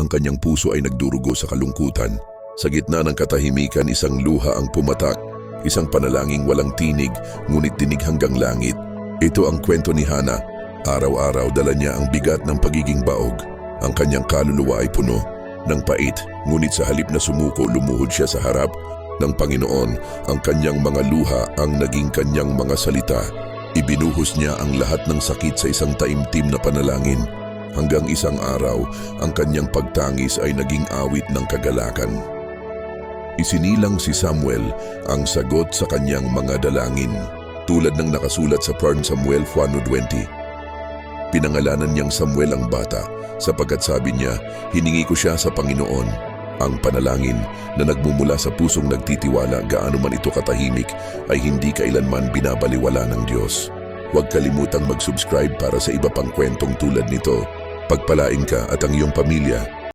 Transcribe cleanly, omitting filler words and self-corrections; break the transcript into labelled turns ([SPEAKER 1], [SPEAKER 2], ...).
[SPEAKER 1] ang kanyang puso ay nagdurugo sa kalungkutan. Sa gitna ng katahimikan, isang luha ang pumatak, isang panalangin walang tinig, ngunit dinig hanggang langit. Ito ang kwento ni Hana. Araw-araw dala niya ang bigat ng pagiging baog. Ang kanyang kaluluwa ay puno ng pait, ngunit sa halip na sumuko, lumuhod siya sa harap ng Panginoon. Ang kanyang mga luha ang naging kanyang mga salita. Ibinuhos niya ang lahat ng sakit sa isang taimtim na panalangin. Hanggang isang araw, ang kanyang pagtangis ay naging awit ng kagalakan. Isinilang si Samuel ang sagot sa kanyang mga dalangin, tulad ng nakasulat sa 1 Samuel 1:20. Pinangalanan niyang Samuel ang bata, sapagkat sabi niya, hiningi ko siya sa Panginoon. Ang panalangin na nagmumula sa pusong nagtitiwala, gaano man ito katahimik, ay hindi kailanman binabaliwala ng Diyos. Huwag kalimutang mag-subscribe para sa iba pang kwentong tulad nito. Pagpalain ka at ang iyong pamilya.